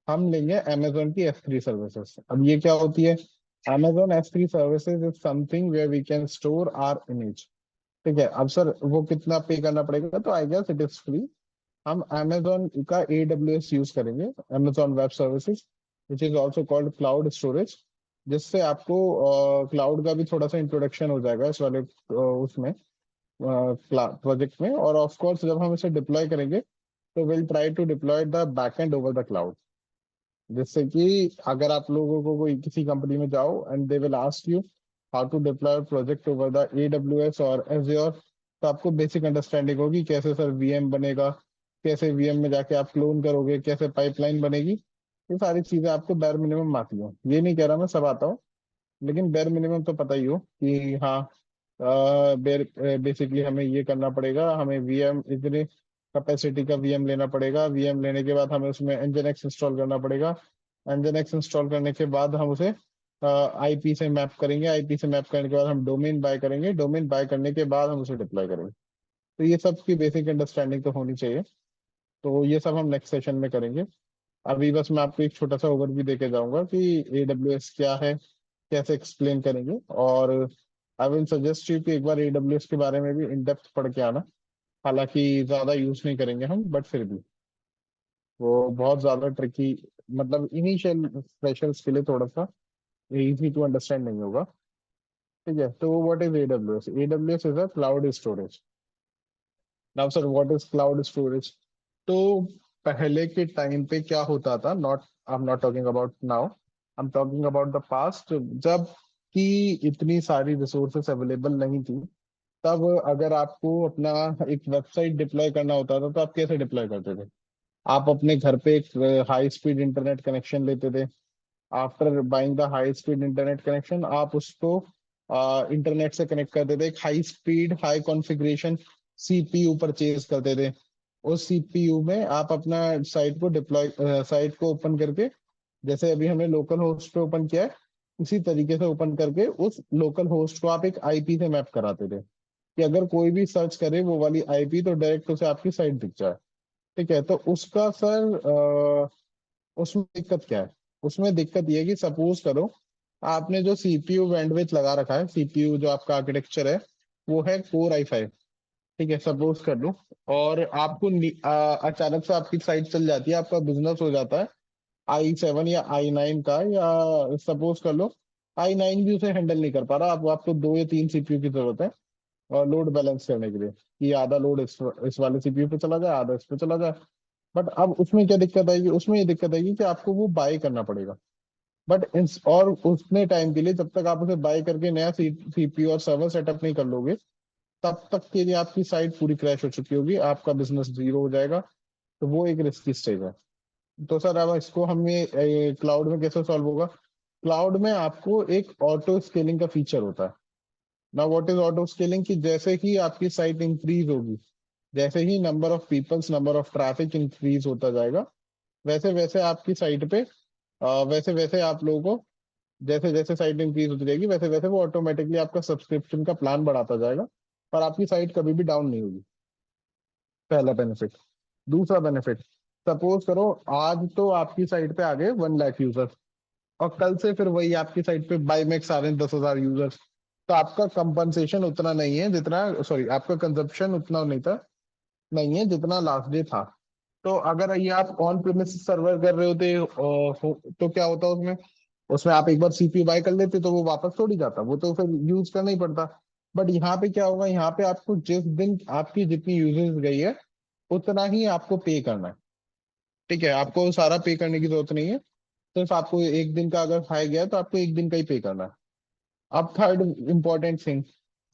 हम लेंगे Amazon की S3 सर्विसेज। अब ये क्या होती है? Amazon S3 services is something where we can store our image. ठीक है, अब सर वो कितना पे करना पड़ेगा? तो I guess it is free. हम Amazon का AWS यूज करेंगे, Amazon web services, which is also called cloud storage, जिससे आपको क्लाउड का भी थोड़ा सा इंट्रोडक्शन हो जाएगा इस वाले उसमें प्रोजेक्ट में। और ऑफ कोर्स जब हम इसे डिप्लॉय करेंगे तो will try to deploy the backend over the cloud, जिससे कि अगर आप लोगों को कोई किसी कंपनी में जाओ and they will ask you how to deploy project over the AWS और Azure, तो आपको बेसिक अंडरस्टैंडिंग होगी कैसे सर VM बनेगा, कैसे VM में जाके आप क्लोन करोगे, कैसे पाइपलाइन बनेगी। ये सारी चीजें आपको bare मिनिमम आती हो, ये नहीं कह रहा मैं सब आता हूँ, लेकिन bare मिनिमम तो पता ही हो कि हाँ बेसिकली हमें ये करना पड़ेगा, हमें VM इतने कैपेसिटी का VM लेना पड़ेगा, VM लेने के बाद हमें उसमें Nginx इंस्टॉल करना पड़ेगा, Nginx इंस्टॉल करने के बाद हम उसे IP से मैप करेंगे, IP से मैप करने के बाद हम डोमेन बाय करेंगे, डोमेन बाय करने के बाद हम उसे डिप्लॉय करेंगे। तो ये सब की बेसिक अंडरस्टैंडिंग तो होनी चाहिए। तो ये सब हम नेक्स्ट सेशन में करेंगे। अभी बस मैं आपको एक छोटा सा ओवरव्यू देके जाऊंगा कि AWS क्या है, कैसे एक्सप्लेन करेंगे। और आई विल सजेस्ट यू कि एक बार AWS के बारे में भी इन डेप्थ पढ़ के आना। हालांकि ज्यादा यूज नहीं करेंगे हम, बट फिर भी वो बहुत ज्यादा ट्रिकी, मतलब इनिशियल फ्रेशर्स के लिए थोड़ा सा इजी टू अंडरस्टैंड नहीं होगा। ठीक है, तो what is AWS? AWS is a cloud storage. Now sir what is cloud storage? तो पहले के टाइम पे क्या होता था, not I am not talking about now, I am talking about the past, जब कि इतनी सारी रिसोर्सेस अवेलेबल नहीं थी। तब अगर आपको अपना एक वेबसाइट डिप्लॉय करना होता था तो आप कैसे डिप्लॉय करते थे? आप अपने घर पे एक हाई स्पीड इंटरनेट कनेक्शन लेते थे। After buying the high speed internet connection आप उसको इंटरनेट से कनेक्ट करते थे, एक high speed high configuration CPU purchase करते थे। उस CPU में आप अपना साइट को डिप्लॉय साइट को ओपन करके, जैसे अभी हमने लोकल होस्ट पे ओपन किया है, उसी तरीके से ओपन करके उस लोकल होस्ट को आप एक IP से मैप कराते थे कि अगर कोई भी सर्च करे वो वाली IP तो डायरेक्ट उसे आपकी साइट दिख जाए। ठीक है, तो उसका सर उसमें दिक्कत क्या है? उसमें दिक्कत ये है कि सपोज करो आपने जो CPU बैंडविड्थ लगा रखा है, CPU जो आपका आर्किटेक्चर है वो है Core i5। ठीक है, सपोज कर लो, और आपको अचानक से आपकी साइट चल जाती है, आपका बिजनेस हो जाता है i7 या i9 का, या सपोज कर लो i9 भी उसे हैंडल नहीं कर पा रहा, आपको 2 या 3 CPU की जरूरत है और लोड बैलेंस करने के लिए, कि आधा लोड इस वाले CPU पे चला जाए, आधा इस पे चला जाए। बट अब उसमें क्या दिक्कत आएगी? उसमें ये दिक्कत आएगी कि आपको वो बाय करना पड़ेगा। बट और उतने टाइम के लिए, जब तक आप उसे बाय करके नया CPU और सर्वर सेटअप नहीं कर लोगे, तब तक के लिए आपकी साइट पूरी क्रैश हो चुकी होगी, आपका बिजनेस जीरो हो जाएगा। तो वो एक रिस्की स्टेज है। तो सर अब इसको हमें क्लाउड में कैसे सॉल्व होगा? क्लाउड में आपको एक ऑटो स्केलिंग का फीचर होता है। ना व्हाट इज ऑटो स्केलिंग? कि जैसे ही आपकी साइट इंक्रीज होगी, जैसे ही number of peoples, number of traffic increase होता जाएगा, वैसे वैसे आपकी साइट पे वैसे वैसे आप लोगों को, जैसे जैसे साइट इंक्रीज होती जाएगी वैसे वैसे वो ऑटोमेटिकली आपका सब्सक्रिप्शन का प्लान बढ़ाता जाएगा, और आपकी साइट कभी भी डाउन नहीं होगी। पहला बेनिफिट। दूसरा बेनिफिट, सपोज करो आज तो आपकी साइट पे आ गए 1 लाख यूजर, और कल से फिर वही आपकी साइट पे बाई मैक्स आ रहे हैं 10,000 यूजर्स। तो आपका कंपनसेशन उतना नहीं है जितना, सॉरी, आपका कंजप्शन उतना नहीं था, नहीं है जितना लास्ट डे था। तो अगर ये आप ऑन प्रेमिस सर्वर कर रहे होते तो क्या होता उसमें? उसमें आप एक बार CPU बाय कर लेते तो वो वापस थोड़ी जाता, वो तो फिर यूज करना ही पड़ता। बट यहाँ पे क्या होगा? यहाँ पे आपको जिस दिन आपकी जितनी यूजेस गई है उतना ही आपको पे करना है। ठीक है, आपको सारा पे करने की जरूरत नहीं है, सिर्फ आपको एक दिन का अगर खाया गया है तो आपको एक दिन का ही पे करना है। अब थर्ड इंपॉर्टेंट थिंग,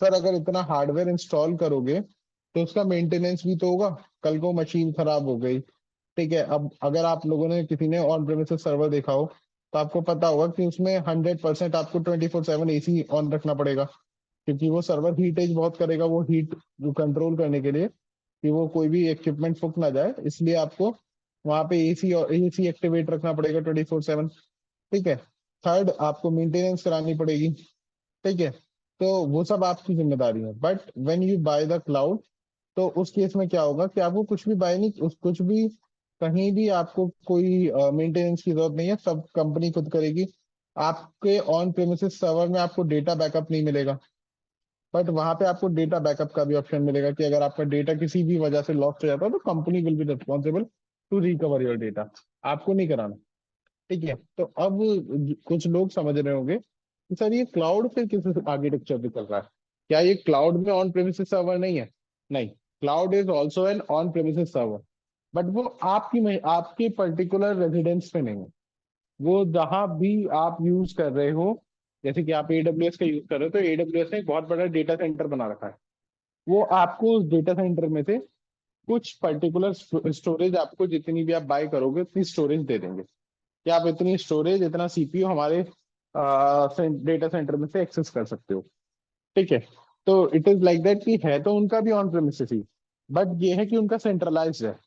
सर अगर इतना हार्डवेयर इंस्टॉल करोगे तो उसका मेंटेनेंस भी तो होगा। कल को मशीन खराब हो गई, ठीक है, अब अगर आप लोगों ने, किसी ने ऑन प्रेमिसेस सर्वर देखा हो तो आपको पता होगा कि उसमें 100% आपको 24/7 AC ऑन रखना पड़ेगा, क्योंकि वो सर्वर हीटेज बहुत करेगा, वो हीट कंट्रोल करने के लिए कि वो कोई भी इक्विपमेंट फूक ना जाए, इसलिए आपको वहां पे AC और AC एक्टिवेट रखना पड़ेगा 24/7। ठीक है, थर्ड, आपको मेंटेनेंस करानी पड़ेगी। ठीक है, तो वो सब आपकी जिम्मेदारी है। But when you by the cloud, तो उस केस में क्या होगा कि आपको कुछ भी बाय नहीं, कुछ भी कहीं भी आपको कोई मेंटेनेंस की जरूरत नहीं है, सब कंपनी खुद करेगी। आपके ऑन प्रेमिसेस सर्वर में आपको डेटा बैकअप नहीं मिलेगा, बट वहां पे आपको डेटा बैकअप का भी ऑप्शन मिलेगा कि अगर आपका डेटा किसी भी वजह से लॉस्ट हो जाता है तो company will be responsible to recover your data, आपको नहीं कराना। ठीक है, तो अब कुछ लोग समझ रहे होंगे कि सर ये क्लाउड फिर किस आर्किटेक्चर पे चल रहा है, क्या ये क्लाउड में ऑन प्रेमिसेस सर्वर नहीं है? नहीं, cloud is also an on premises server, but वो आपके पर्टिकुलर रेजिडेंस पे नहीं है। वो जहां भी आप यूज कर रहे हो, जैसे कि आप एडब्ल्यूएस का यूज कर रहे हो, तो एडब्ल्यूएस ने एक बहुत बड़ा डेटा सेंटर बना रखा है। वो आपको उस डेटा सेंटर में से कुछ पर्टिकुलर स्टोरेज, आपको जितनी भी आप बाय करोगे उतनी स्टोरेज दे देंगे कि आप इतनी स्टोरेज, इतना सीपीयू हमारे डेटा सेंटर में से एक्सेस कर सकते हो। ठीक है, तो इट इज लाइक दैट कि है तो उनका भी ऑन प्रेमिसेस ही, बट ये है कि उनका सेंट्रलाइज्ड है।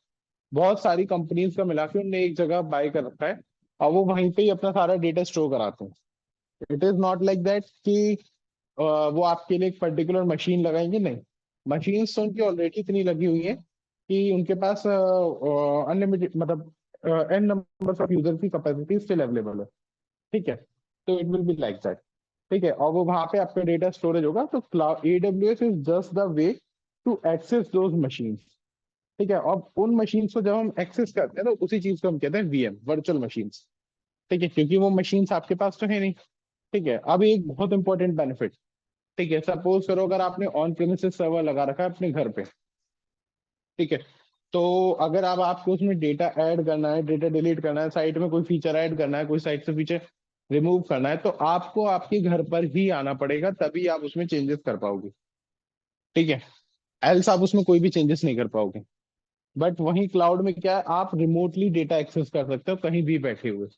बहुत सारी कंपनीज का मिला के उनने एक जगह बाय कर रखा है और वो वहीं पे ही अपना सारा डेटा स्टोर कराते हैं। It is not like that कि वो आपके लिए एक पर्टिकुलर मशीन लगाएंगे, नहीं। मशीन्स तो उनकी ऑलरेडी इतनी लगी हुई है कि उनके पास अनलिमिटेड, मतलब एन नंबर ऑफ यूजर की कैपेसिटी स्टिल अवेलेबल है। ठीक है, तो it will be like that. ठीक है, और वो वहां पे आपका डेटा स्टोरेज होगा, तो cloud AWS is just the way to access those machines. ठीक है, और उन मशीन्स को जब हम एक्सेस करते हैं तो उसी चीज को हम कहते हैं वीएम, वर्चुअल मशीन्स। ठीक है, क्योंकि वो मशीन्स आपके पास तो है नहीं। ठीक है, अब एक बहुत इंपॉर्टेंट बेनिफिट। ठीक है, सपोज करो अगर आपने ऑन प्रेमिसेस सर्वर लगा रखा है अपने घर पे। ठीक है, तो अगर अब आपको उसमें डेटा ऐड करना है, डेटा डिलीट करना है, साइट में कोई फीचर ऐड करना है, कोई साइट से फीचर रिमूव करना है, तो आपको आपके घर पर ही आना पड़ेगा, तभी आप उसमें चेंजेस कर पाओगे। ठीक है, एल्स आप उसमें कोई भी चेंजेस नहीं कर पाओगे। बट वहीं क्लाउड में क्या है, आप रिमोटली डेटा एक्सेस कर सकते हो कहीं भी बैठे हुए।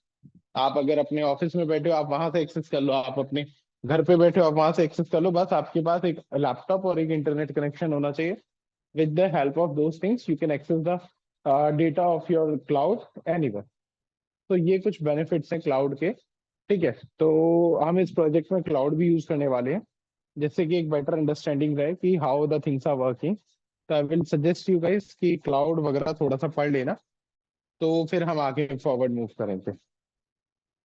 आप अगर अपने ऑफिस में बैठे हो आप वहां से एक्सेस कर लो, आप अपने घर पे बैठे हो आप वहां से एक्सेस कर लो, बस आपके पास एक लैपटॉप और एक इंटरनेट कनेक्शन होना चाहिए। With the help of those things you can access the data of your cloud anywhere. तो ये कुछ बेनिफिट्स हैं क्लाउड के। ठीक है, तो हम इस प्रोजेक्ट में क्लाउड भी यूज करने वाले हैं, जिससे कि एक बेटर अंडरस्टैंडिंग रहे कि how the things are working. तो I will suggest you guys कि क्लाउड वगैरह थोड़ा सा पढ़ लेना, तो फिर हम आगे फॉरवर्ड मूव करेंगे।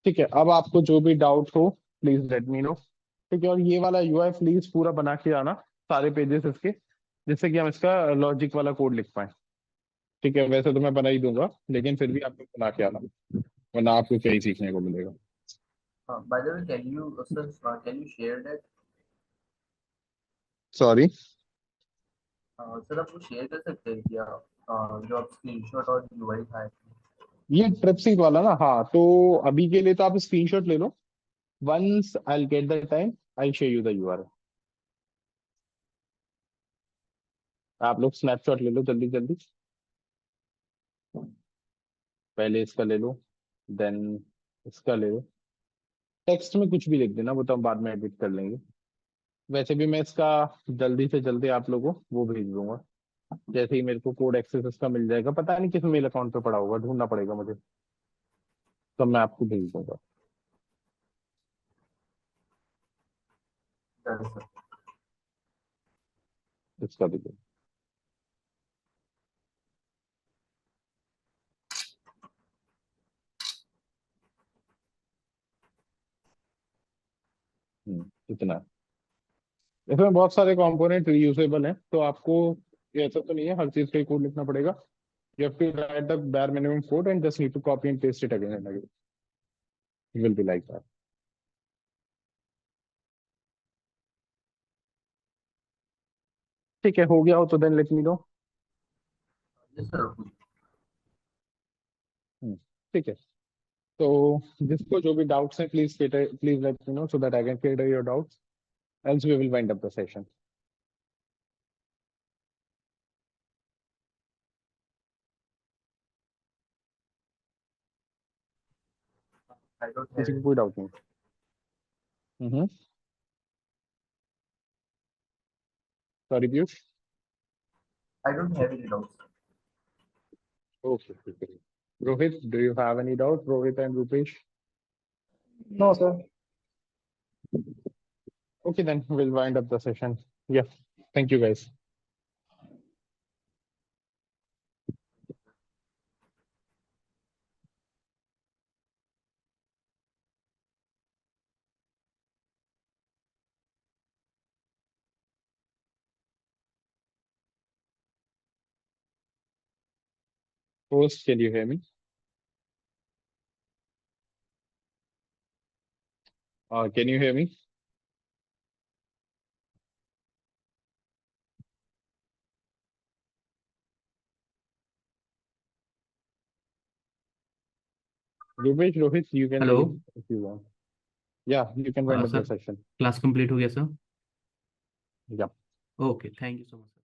ठीक है, अब आपको जो भी डाउट हो प्लीज लेट मी नो। ठीक है, और ये वाला यूआई प्लीज पूरा बना के आना, सारे पेजेस इसके, जिससे कि हम इसका लॉजिक वाला कोड लिख पाए। ठीक है, वैसे तो मैं बना ही दूंगा, लेकिन फिर भी आपको बना के आना, वरना आपको क्या ही सीखने को मिलेगा। By the way, can you, sir, can you share that? Sorry. Sir आप वो शेयर कर सकते हैं क्या, जो आप स्क्रीनशॉट और यूआई था? ये ट्रिप सीट वाला ना, हाँ, तो अभी के लिए तो आप स्क्रीनशॉट ले लो। Once I get the time I share you the URL. आप लोग स्नैपशॉट ले लो जल्दी जल्दी, पहले इसका ले लो, देन इसका ले लो। टेक्स्ट में कुछ भी लिख देना, वो तो हम बाद में एडिट कर लेंगे। वैसे भी मैं इसका जल्दी से जल्दी आप लोगों को वो भेज दूंगा, जैसे ही मेरे को कोड एक्सेस इसका मिल जाएगा, पता नहीं किस मेल अकाउंट पे पड़ा होगा, ढूंढना पड़ेगा मुझे, तो मैं आपको भेज दूंगा डन सर। इसका भी। इतना, इसमें बहुत सारे कंपोनेंट रीयूजेबल हैं, तो आपको ऐसा तो नहीं है हर चीज का कोड लिखना पड़ेगा। You have to write the bare minimum code and just need to copy and paste it again and again. It will be like that. ठीक है, हो गया हो तो then let me know. Yes sir. ठीक है, तो जिसको जो भी डाउट्स हैं please please let me know so that I can clear your doubts, else we will wind up the session. I don't have किसी को एनी। कोई डाउट नहीं? Hmm, sorry Piyush. I don't have any doubts. Okay, ठीक है। Rohit, do you have any doubt? Rohit and Rupesh? No, sir. Okay, then we'll wind up the session. Yeah, thank you guys. Host, can you hear me? Can you hear me? Rupesh, Rohit, you can Hello. lead if you want. Yeah, you can wind up the Sir, session. class complete हो गया sir? Yeah. Okay, thank you so much.